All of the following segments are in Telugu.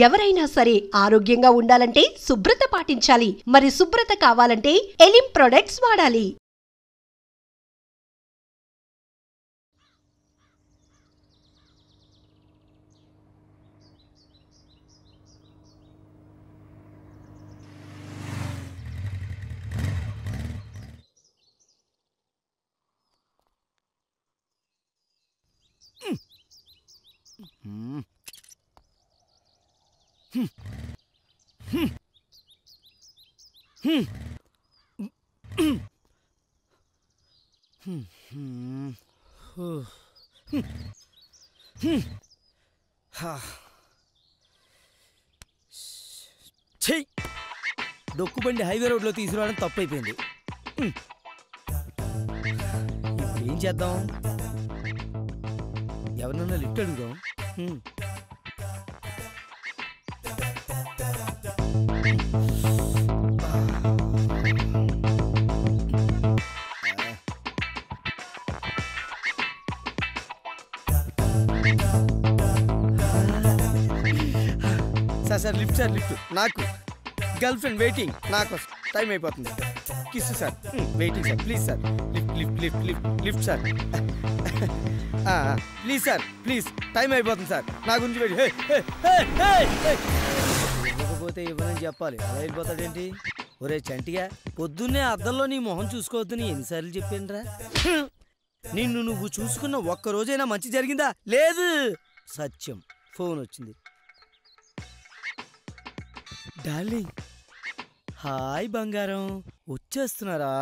ఎవరైనా సరే ఆరోగ్యంగా ఉండాలంటే శుభ్రత పాటించాలి. మరి శుభ్రత కావాలంటే ఎలిం ప్రొడక్ట్స్ వాడాలి. డొక్కుబండి హైవే రోడ్లో తీసుకురావడం తప్పైపోయింది. ఏం చేద్దాం? ఎవరినన్నా లిఫ్ట్ అడుగుదాం. Sir lift sir lift. నాకు గర్ల్ ఫ్రెండ్ వెయిటింగ్, నాకు టైం అయిపోతుంది. Kiss sir, waiting sir, please sir lift lift lift lift lift sir, please sir please, time అయిపోతుంది సార్, నా గురించి వెయిట్. ఇవ్వకపోతే ఇవ్వనని చెప్పాలి, అలా వెళ్ళిపోతాడేంటి? ఒరే చంటిగా, పొద్దున్నే అద్దంలో నీ మొహం చూసుకోవద్దని ఎన్నిసార్లు చెప్పానురా? నిన్ను నువ్వు చూసుకున్న ఒక్కరోజైనా మంచి జరిగిందా? లేదు. సత్యం ఫోన్ వచ్చింది. డార్లింగ్, హాయ్ బంగారం, వచ్చేస్తున్నారా?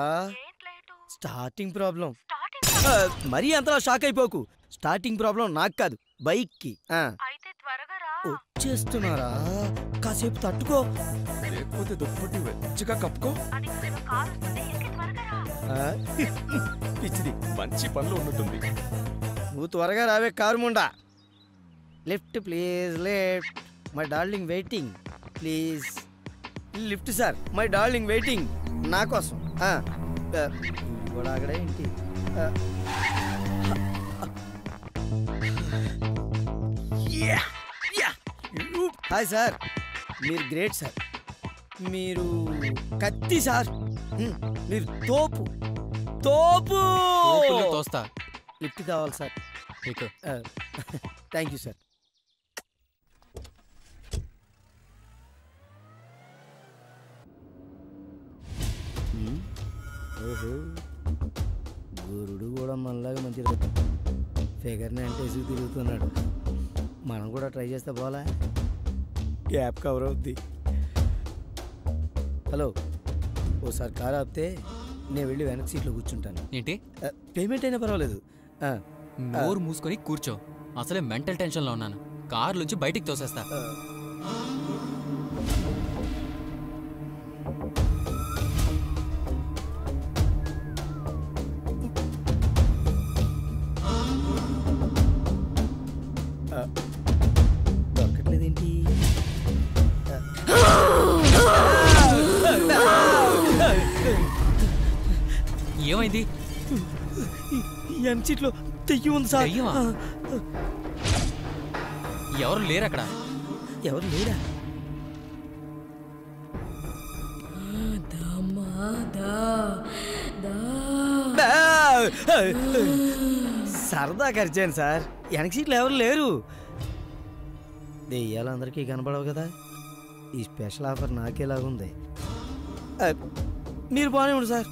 Starting problem. మరీ అంతలా షాక్ అయిపోకు. స్టార్టింగ్ ప్రాబ్లం నాకు కాదు, బైక్ కి. వచ్చేస్తున్నారా? కాసేపు తట్టుకో, లేకపోతే దుప్పటి వెచ్చగా కప్పుకో. పిచ్చిది, మంచి పనులు ఉన్నట్టుంది. నువ్వు త్వరగా రావే car Munda. Lift please, lift. My darling waiting, please lift sir. My darling waiting నా కోసం. కూడా అక్కడే ఏంటి? హాయ్ సార్, మీరు గ్రేట్ సార్, మీరు కత్తి సార్, మీరు తోపు తోపు. తోస్తా. లిఫ్ట్ కావాలి సార్. Thank you sir. ఓహో, గురుడు కూడా మనలాగా మంచి ఫిగర్ని అంటే తిరుగుతున్నాడు. మనం కూడా ట్రై చేస్తే పోలా, గ్యాప్ కవర్ అవుద్ది. హలో, ఓసారి కారు ఆపితే నేను వెళ్ళి వెనక సీట్లో కూర్చుంటాను. ఏంటి? పేమెంట్ అయినా పర్వాలేదు. నోరు మూసుకొని కూర్చో, అసలే మెంటల్ టెన్షన్లో ఉన్నాను. కారు నుంచి బయటికి తోసేస్తా. దొరకట్లేదేంటి? ఏమైంది? ఎన్సీట్లో తెయ్యం ఉంది సార్. ఎవరు లేరు అక్కడ? ఎవరు లేరా? సరదా ఖర్చాను సార్, వెనక సీట్లు ఎవరు లేరు. దెయ్యాలందరికీ కనపడవు కదా, ఈ స్పెషల్ ఆఫర్ నాకేలాగుంది. మీరు బాగానే ఉండు సార్.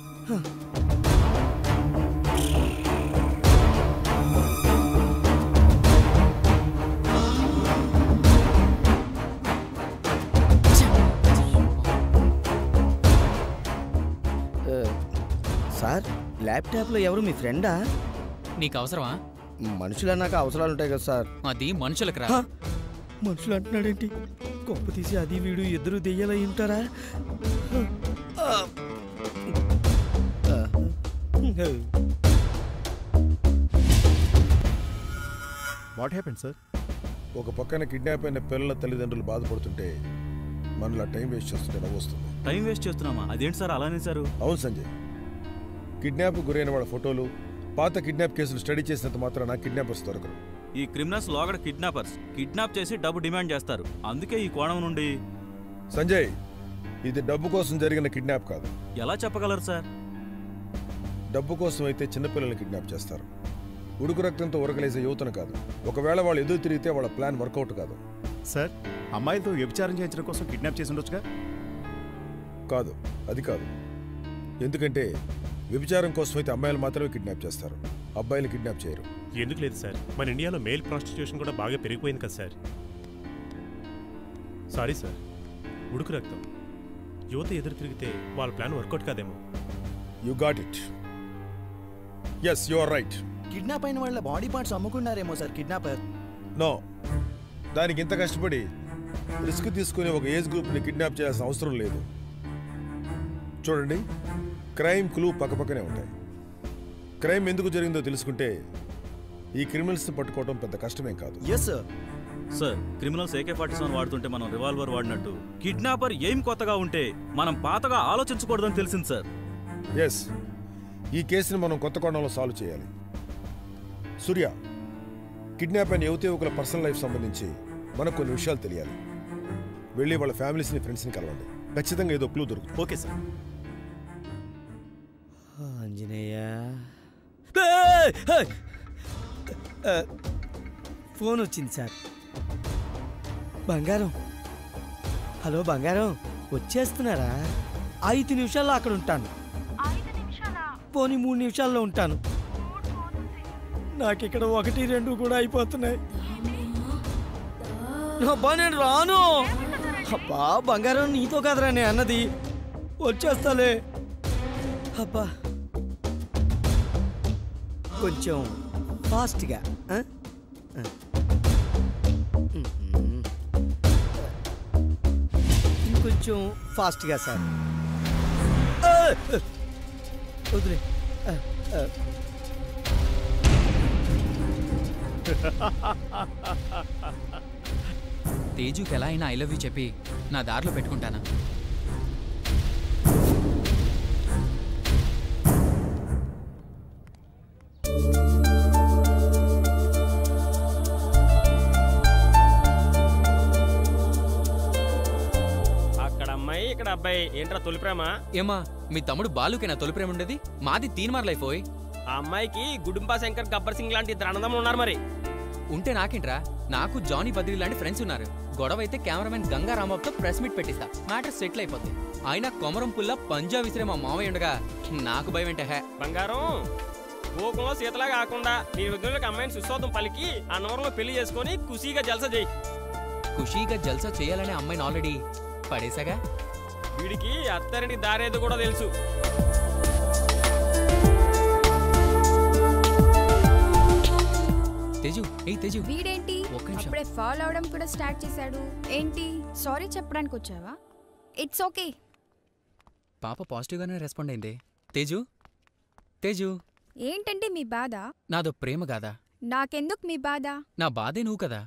సార్, ల్యాప్టాప్లో ఎవరు మీ ఫ్రెండా? నీకు అవసరమా? మనుషులు అన్నాక అవసరాలు ఉంటాయి కదా సార్. అది మనుషులకు రా. మనుషులు అంటున్నాడేంటి? గొప్ప తీసి అది వీడు ఇద్దరు దెయ్యాలు అయి ఉంటారా? What happened sir? ఒక పక్కన కిడ్నాప్ అయిన పిల్లల తల్లిదండ్రులు బాధపడుతుంటే మనలా టైం వేస్ట్ చేస్తుంటే నవ్వు వస్తుంది. టైం వేస్ట్ చేస్తున్నామా? అదేంటి సార్ అలానే సార్? అవును సంజయ్, కిడ్నాప్ గురైన వాళ్ళ ఫోటోలు, పాత కిడ్నాప్ కేసులు స్టడీ చేసినంత మాత్రాన కిడ్నాపర్స్ దొరకరు. ఈ క్రిమినల్స్ లోగడ కిడ్నాపర్స్ కిడ్నాప్ చేసి డబ్బు డిమాండ్ చేస్తారు. అందుకే ఈ కోణం నుండి. సంజయ్, ఇది డబ్బు కోసం జరిగిన కిడ్నాప్ కాదు. ఎలా చెప్పగలరు సార్? డబ్బు కోసం అయితే చిన్నపిల్లల్ని కిడ్నాప్ చేస్తారు. ఉడుకు రక్తంతో ఉరకలేసే యువతను కాదు. ఒకవేళ వాళ్ళు ఎదురు తిరిగితే వాళ్ళ ప్లాన్ వర్కౌట్ కాదు. సార్, అమ్మాయిలతో వ్యభిచారం చేయించడం కోసం కిడ్నాప్ చేసి ఉండొచ్చుగా? కాదు, అది కాదు. ఎందుకంటే వ్యభిచారం కోసం అయితే అమ్మాయిలు మాత్రమే కిడ్నాప్ చేస్తారు, అబ్బాయిలు కిడ్నాప్ చేయరు. ఎందుకు లేదు సార్, మన ఇండియాలో మెయిల్ ప్రాస్టిట్యూషన్ కూడా బాగా పెరిగిపోయింది కదా సార్. సారీ సార్, ఉడుకు రక్తం యువత ఎదురు తిరిగితే వాళ్ళ ప్లాన్ వర్కౌట్ కాదేమో. You got it. Yes, you are right. Kidnap అయిన వాళ్ళ బాడీ పార్ట్స్ అమ్ముకున్నారేమో సార్ కిడ్నాపర్. నో, దానికి ఇంత కష్టపడి రిస్క్ తీసుకుని ఒక ఏజ్ గ్రూప్ని కిడ్నాప్ చేయాల్సిన అవసరం లేదు. చూడండి, క్రైమ్ క్లూ పక్కపక్కనే ఉంటాయి. క్రైమ్ ఎందుకు జరిగిందో తెలుసుకుంటే ఈ క్రిమినల్స్ని పట్టుకోవడం పెద్ద కష్టమేం కాదు. Yes sir. Sir, criminals AK-47 వాడుతుంటే మనం రివాల్వర్ వాడినట్టు కిడ్నాపర్ ఏం కొత్తగా ఉంటే మనం పాతగా ఆలోచించకూడదని తెలిసింది సార్. ఎస్, ఈ కేసుని మనం కొత్త కోణంలో సాల్వ్ చేయాలి. సూర్య, కిడ్నాప్ అయిన యువకుల పర్సనల్ లైఫ్ సంబంధించి మనకు కొన్ని విషయాలు తెలియాలి. వెళ్ళి వాళ్ళ ఫ్యామిలీస్ని, ఫ్రెండ్స్ని కలవండి. ఖచ్చితంగా ఏదో క్లూ దొరుకుతుంది. Okay sir. ఆంజనేయ, ఫోన్ వచ్చింది సార్. బంగారం, హలో బంగారం, వచ్చేస్తున్నారా? 5 నిమిషాల్లో అక్కడ ఉంటాను. పోనీ 3 నిమిషాల్లో ఉంటాను. నాకు ఇక్కడ 1, 2 కూడా అయిపోతున్నాయి. అబ్బా నేను రాను. అబ్బా బంగారం, నీతో కదరా నేను అన్నది. వచ్చేస్తాలే. అబ్బా కొంచెం ఫాస్ట్గా. ఇంకొంచెం ఫాస్ట్గా సార్. వదిలే. తేజుకి ఎలా అయినా ఐ లవ్ యూ చెప్పి నా దారిలో పెట్టుకుంటానా? అక్కడ అమ్మాయి, ఇక్కడ అబ్బాయి. ఏంట్రా తొలి ప్రేమ? ఏమా, మీ తమ్ముడు బాలుకి నా తొలి ప్రేమ ఉండేది, మాది తీన్మార్లైపోయి. ఆ అమ్మాయికి గుడుంబా శంకర్, గబ్బర్ సింగ్ లాంటి ఇద్దరు అన్నదమ్ములు ఉన్నారు. మరి ఉంటే నాకేంట్రా, నాకు జానీ బద్రీ లాంటి ఫ్రెండ్స్ ఉన్నారు. గొడవ అయితే కెమెరామెన్ గంగా రాంబాబుతో ప్రెస్ మీట్ పెట్టిస్తా, మ్యాటర్ సెటిల్ అయిపోద్ది. ఆయన కొమరం పుల్ల పంజా విసిరే మా మామయ్య ఉండగా నాకు భయం ఏంటే? బంగారం, భూకంలో సీతలా కాకుండా నీ విగ్రహాలకు అమ్మాయిని సుస్వాదం పలికి అన్నవరంలో పెళ్లి చేసుకుని ఖుషీగా జల్సా చేయి. ఖుషీగా జల్సా చేయాలనే అమ్మాయిని ఆల్రెడీ పడేసాగా. వీడికి అత్తారింటి దారేది కూడా తెలుసు. తేజు, ఏ తేజు, వీడేంటి ఒక్క నిమిషం. అప్పుడే ఫాలో అవడం కూడా స్టార్ట్ చేశాడు. ఏంటి, సారీ చెప్పడానికి వచ్చావా? It's okay. పాప పాజిటివ్గానే రెస్పాండ్ అయింది. తేజు, తేజు, ఏంటంటే మీ బాధ? నాదో ప్రేమ కాదా? నాకెందుకు మీ బాధ? నా బాధే నువ్వు కదా.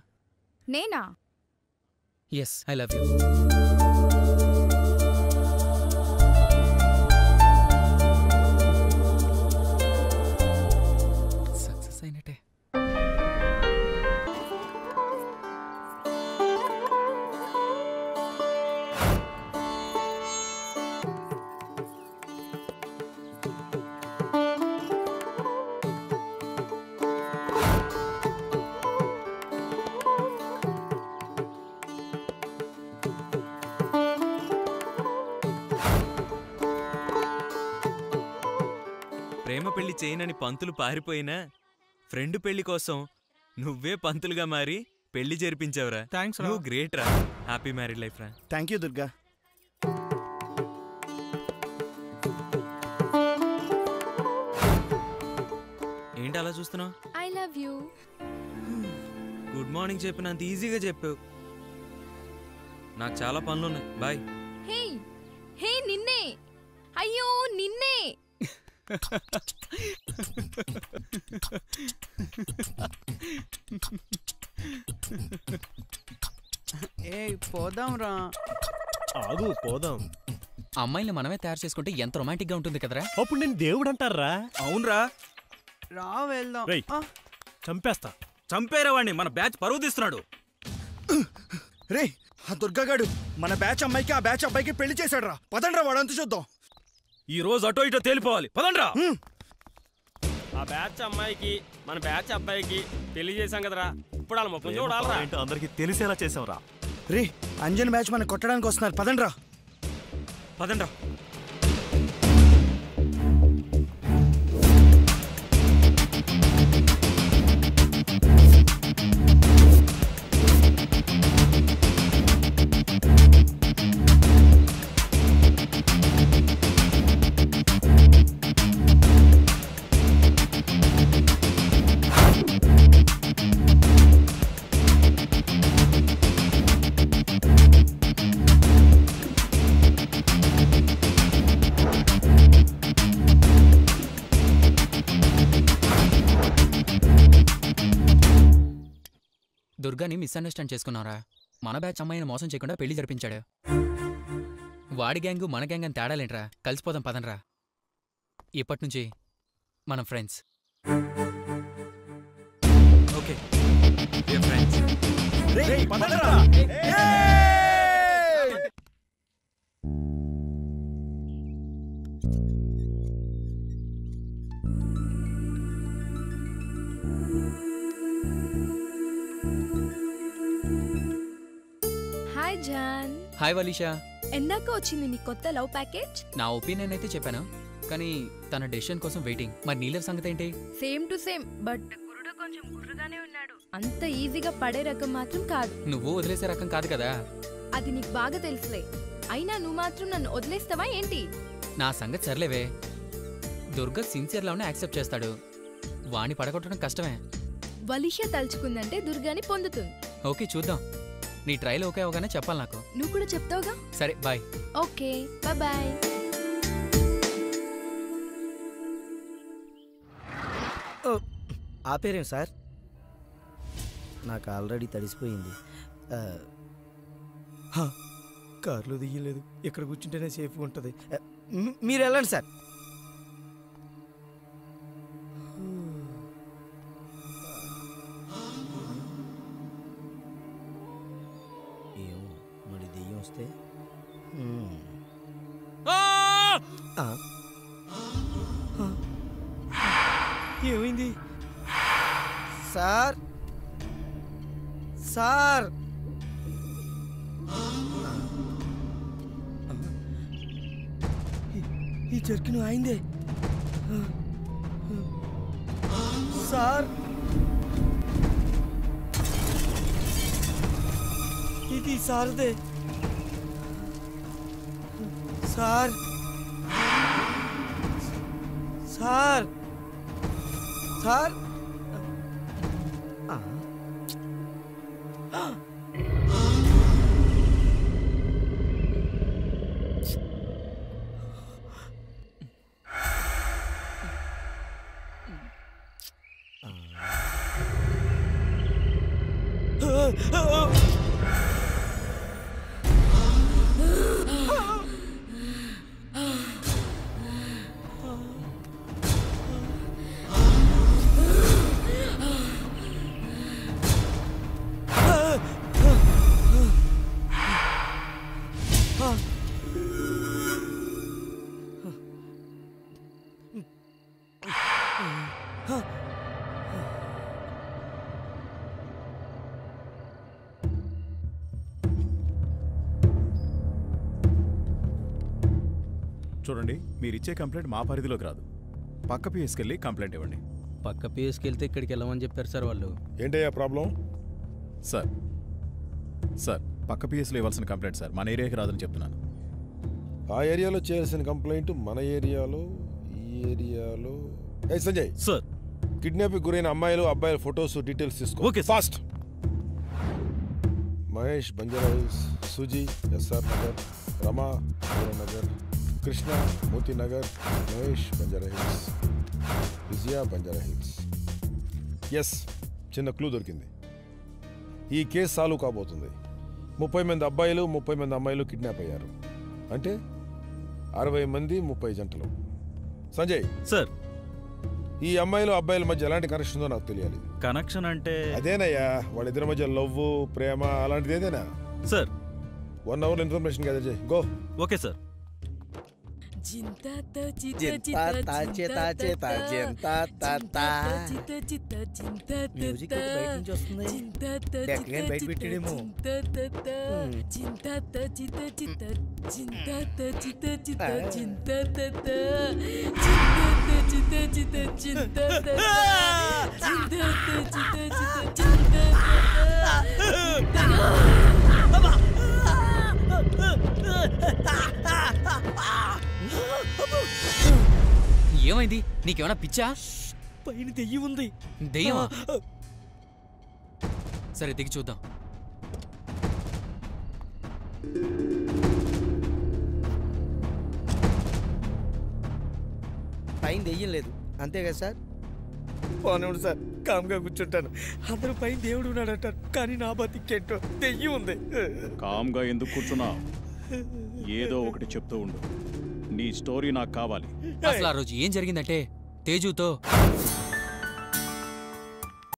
నేనా? Yes, I love you. Success అయినట్టే. ప్రేమ పెళ్లి చేయనని పంతులు పారిపోయినా ఫ్రెండ్ పెళ్లి కోసం నువ్వే పంతులుగా మారి పెళ్లి జరిపించావురా. థ్యాంక్స్ రా. నువ్వు గ్రేట్ రా. హ్యాపీ మ్యారీడ్ లైఫ్ రా. Thank you Durga. ఏంటి అలా చూస్తున్నావు? I love you. Good morning చెప్పినంత ఈజీగా చెప్పావు. నాకు చాలా పనులున్నాయి. బాయ్. హే హే, నిన్నే. అయ్యో నిన్నే. ఏ పోదాం రా. ఆగు, పోదాం. అమ్మాయిని మనమే తయారు చేసుకుంటే ఎంత రొమాంటిక్ గా ఉంటుంది కదరా. అప్పుడు నేను దేవుడు అంటారా? అవునరా. రా వెళ్దాం. రేయ్, చంపేస్తా. చంపేరేవాడిని, మన బ్యాచ్ పరువు తీస్తున్నాడు. రే, ఆ దుర్గాగాడు మన బ్యాచ్ అమ్మాయికి ఆ బ్యాచ్ అబ్బాయికి పెళ్లి చేశాడు రా. పదండ్రా వాడంతా చూద్దాం. ఈ రోజు అటో ఇటో తేలిపోవాలి, పదండ్రా. ఆ బ్యాచ్ అమ్మాయికి మన బ్యాచ్ అబ్బాయికి పెళ్లి చేశాం కదరా, ఇప్పుడు వాళ్ళ ముఖం చూడాలరా. అందరికి తెలిసేలా చేసావురా. రే, అంజన్ బ్యాచ్ మనం కొట్టడానికి వస్తున్నారు, పదండ్రా. పదండ్రా. దుర్గాని మిస్అండర్స్టాండ్ చేసుకున్నారా? మన బ్యాచ్ అమ్మాయిని మోసం చేయకుండా పెళ్లి జరిపించాడు. వాడి గ్యాంగు మన గ్యాంగ్ అని తేడాలేంట్రా? కలిసిపోదాం పదనరా. ఇప్పటి నుంచి మనం friends. Okay friends. Hi John. Hi Valisha. ఎందాక వచ్చింది నీ కొత్త లవ్ ప్యాకేజ్? నా ఒపీనియన్ అయితే చెప్పాను, కానీ తన డెసిషన్ కోసం వెయిటింగ్. మరి నీలర్ సంగతి ఏంటి? సేమ్ టు సేమ్, బట్ గురుడు కొంచెం గుర్రుగానే ఉన్నాడు. అంత ఈజీగా పడే రకం మాత్రం కాదు. నువ్వు వదిలేసే రకం కాదు కదా. అది నీకు బాగా తెలుసులే. అయినా నువ్వు మాత్రం నన్ను వదిలేస్తావా ఏంటి? నా సంగతి సర్లేవే. దుర్గా సిన్సియర్లోనే యాక్సెప్ట్ చేస్తాడు. వాణ్ణి పడగొట్టడం కష్టమే. వలిష తలుచుకుందంటే దుర్గాని పొందుతుంది. ఓకే చూద్దాం. నీ ట్రైల్ ఓకే అవగానే చెప్పాలి నాకు. నువ్వు కూడా చెప్తావుగా. సరే బాయ్. Okay bye. ఆపేరేం సార్? నాకు ఆల్రెడీ తడిసిపోయింది. కార్లో దిగలేదు, ఇక్కడ కూర్చుంటేనే సేఫ్గా ఉంటుంది. మీరు వెళ్ళండి సార్. ఏమో మరి దెయ్యం వస్తే ఏమైంది సార్? సార్ ఈ జర్కిన్ అయిందే సార్. ఇది సార్దే సార్. సార్ సార్ చూడండి, మీరు ఇచ్చే కంప్లైంట్ మా పరిధిలోకి రాదు. పక్క పిఎస్కి వెళ్ళి కంప్లైంట్ ఇవ్వండి. పక్క పిఎస్కి వెళ్తే ఇక్కడికి వెళ్ళమని చెప్పారు సార్ వాళ్ళు. ఏంటయ్యా ప్రాబ్లం? సార్ పక్క పిఎస్లో ఇవ్వాల్సిన కంప్లైంట్ సార్ మన ఏరియాకి రాదని చెప్తున్నాను. ఆ ఏరియాలో చేయాల్సిన కంప్లైంట్ మన ఏరియాలో, ఈ ఏరియాలో. ఏ సంజయ్ సార్, కిడ్నాప్కి గురైన అమ్మాయిలు అబ్బాయిల ఫొటోస్ డీటెయిల్స్ తీసుకో. Okay fast. Mahesh Banjara hills, Suji SR Nagar, Rama Nagar, Krishna Moti Nagar, Mahesh Banjara hills, Vijaya Banjara hills. Yes, చిన్న క్లూ దొరికింది. ఈ కేసు సాల్వ్ కాబోతుంది. 30 మంది అబ్బాయిలు 30 మంది అమ్మాయిలు కిడ్నాప్ అయ్యారు. అంటే 60 మంది 30 జంటలు. సంజయ్ సార్, ఈ అమ్మాయిలు అబ్బాయిల మధ్య ఎలాంటి కనెక్షన్ ఉందో నాకు తెలియాలి. కనెక్షన్ అంటే అదేనయ్యా, వాళ్ళిద్దరి మధ్య లవ్, ప్రేమ అలాంటిది ఏదేనా? సార్ 1 hour ఇన్ఫర్మేషన్ గ్యాదర్ చేయి. గో. Okay sir. మ్యూజిక్ బయట నుంచి వస్తుంది. డెక్కగాని బయట పెట్టాడేమో. ఏమైంది? నీకేమైనా పిచ్చా? పైన దెయ్యం ఉంది. దెయ్యమా? సరే దిగి చూద్దాం. పైన దెయ్యం లేదు అంతే కదా సార్? పోనివ్వండి సార్, కామ్గా కూర్చుంటాను. అందరూ పైన దేవుడు ఉన్నాడు అంటారు, కానీ నా బతికేంటో దెయ్యం ఉంది. కామ్గా ఎందుకు కూర్చున్నావు? ఏదో ఒకటి చెప్తూ ఉండు. నీ స్టోరీ నాకు కావాలి. అసలు ఆ రోజు ఏం జరిగిందంటే తేజుతో